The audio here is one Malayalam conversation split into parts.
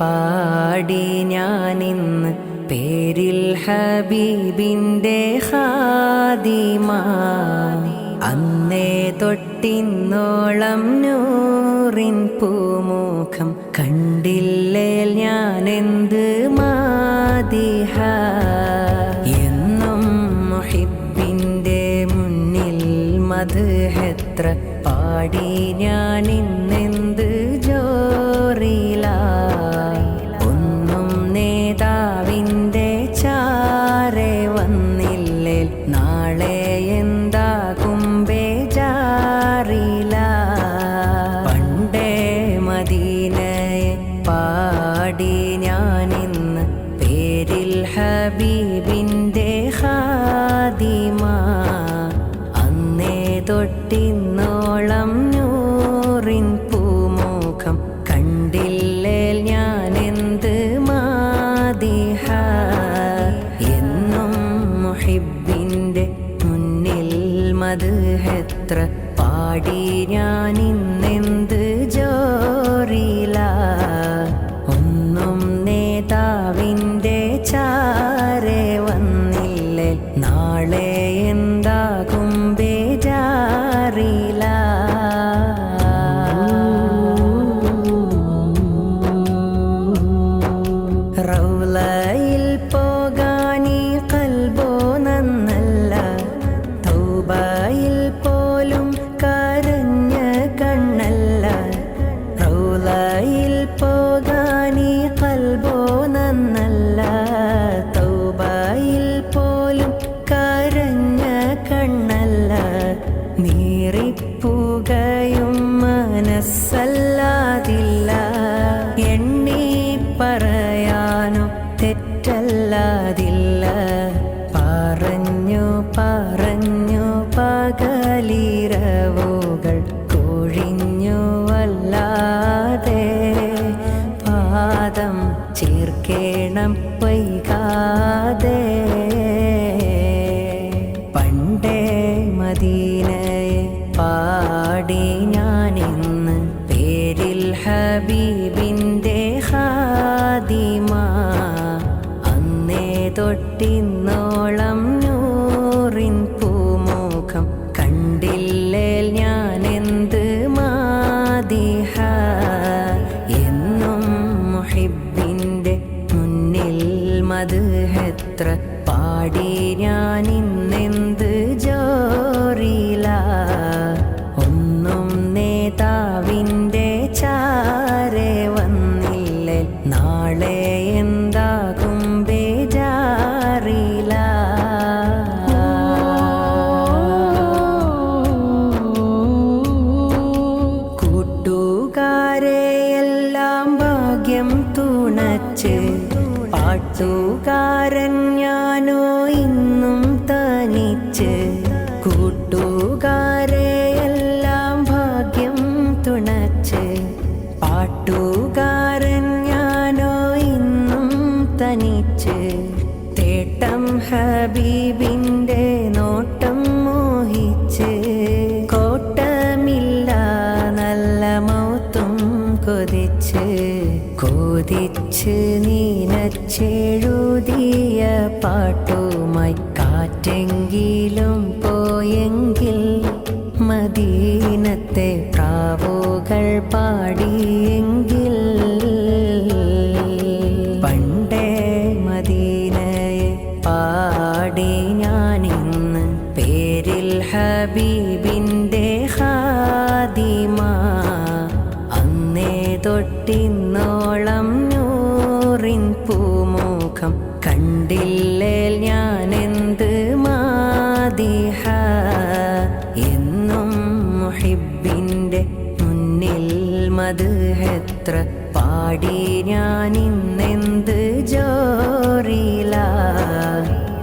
പാടി ഞാനിന്ന് പേരിൽ ഹബീബിൻ്റെ ഖാദിമ. അന്നേ തൊട്ടിന്നോളം നൂറിൻ പൂമുഖം കണ്ടില്ലേ ഞാനെന്ത് മാദിഹ. എന്നും മുഹിബിൻ്റെ മുന്നിൽ മദ്ഹെത്ര പാടി ഞാനിന്നെന്ത് ജോറില. ഒന്നും നേതാവിൻ്റെ ചാരെ വന്നില്ലേ നാളെ എന്താകും ബേജാറില. പണ്ടേ മദീനയെ പാടി ഞാനിന്ന് പേരിൽ ഹബീബിൻ്റെ ഖാദിമ. അന്നേ തൊട്ടിന്നോളം നൂറിൻ പൂമുഖം കണ്ടില്ലേ ഞാനെന്ത് മാദിഹ. എന്നും മുഹിബിൻ്റെ മുന്നിൽ മദ്ഹെത്ര പാടി ഞാനിന്നെന്ത് ജോറില. ഒന്നും നേതാവിൻ്റെ ചാരെ വന്നില്ലേ നാളെ എന്താകും ബേജാറില. റൗളയിൽ പോകാനീ കൽബോ നന്നല്ല, തൗബയിൽ പോലും കരഞ്ഞ കണ്ണല്ല. റൗളയിൽ പോകാനീ കൽബോ നന്നല്ല, തൗബയിൽ പോലും കരഞ്ഞ കണ്ണല്ല. നീറിപ്പുകയും മനസ്സല്ലാതില്ല, എണ്ണി പറയാനോ തെറ്റല്ലാതില്ല. പറഞ്ഞു പറഞ്ഞു പകലിരവുകൾ കൊഴിഞ്ഞു വല്ലാതെ. പാദം ചേർക്കേണം വൈകാതെ. പണ്ടേ മദീനയെ പാടി ഞാനിന്ന് പേരിൽ ഹബീബിൻ്റെ ഖാദിമ. അന്നേ തൊട്ടിന്നോളം നൂറിൻ പൂമുഖം കണ്ടില്ലേ ഞാനെന്ത് മാദിഹ. എന്നും മുഹിബിൻ്റെ മുന്നിൽ മദ്ഹെത്ര പാടി ഞാനിന്നെന്ത് ജോറില. ഒന്നും നേതാവിൻ്റെ ചാരെ വന്നില്ലേ നാളെ എന്താകും ബേജാറില. കൂട്ടുകാരെയെല്ലാം ഭാഗ്യം തുണച്ച്, പാട്ടുകാരൻ ഞാനോ ഇന്നും തനിച്ച്. കൂട്ടുകാരെയെല്ലാം ഭാഗ്യം തുണച്ച്, പാട്ടുകാരൻ ഞാനോ ഇന്നും തനിച്ച്. തേട്ടം ഹബീബിൻ്റെ നോട്ടം മോഹിച്ച്, കോട്ടമില്ല നല്ല മൗത്തും കൊതിച്ച്. കൊതിച്ച് നീനച്ചെഴുതിയ പാട്ടുമായി കാറ്റെങ്കിലും പോയെങ്കിൽ, മദീനത്തെ പ്രാവുകൾ പാടിയെങ്കിൽ. പണ്ടേ മദീനയെ പാടി ഞാനിന്ന് പേരിൽ ഹബീബിൻ്റെ ഖാദിമ. അന്നേ തൊട്ടിന്നോളം നൂറിൻ പൂമുഖം കണ്ടില്ലേ ഞാനെന്ത് മാദിഹ. എന്നും മുഹിബിൻ്റെ മുന്നിൽ മദ്ഹെത്ര പാടി ഞാനിന്നെന്ത് ജോറില.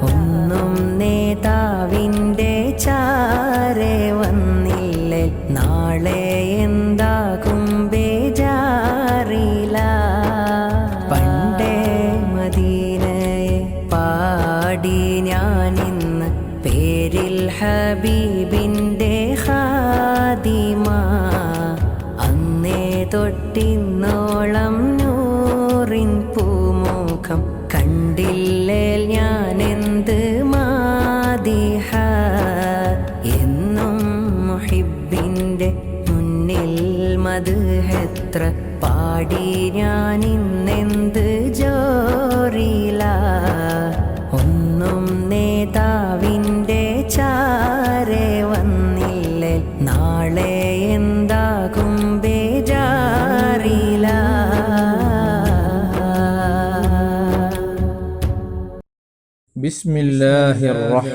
ഒന്നും നേതാവിൻ്റെ ചാരെ വന്നില്ലേ നാളെ എന്താകും ബേജാറില. പണ്ടേ മദീനയെ പാടി ഞാനിന്ന് പേരിൽ ഹബീബിൻ്റെ ഖാദിമ. അന്നേ തൊട്ടിന്നോളം നൂറിൻ മുഖം കണ്ടില്ലേൽ ഞാനെന്ത് മാദിഹ. എന്നും മുഹിബിൻ്റെ മുന്നിൽ മദ്ഹെത്ര പാടി ഞാനിന്നെന്ത് ജോറില. ഒന്നും നേതാവിൻ്റെ ചാരെ വന്നില്ലേ നാളെ എന്താകും ബേജാറില. ബിസ്മില്ലാഹിർ റഹ്മാനിർ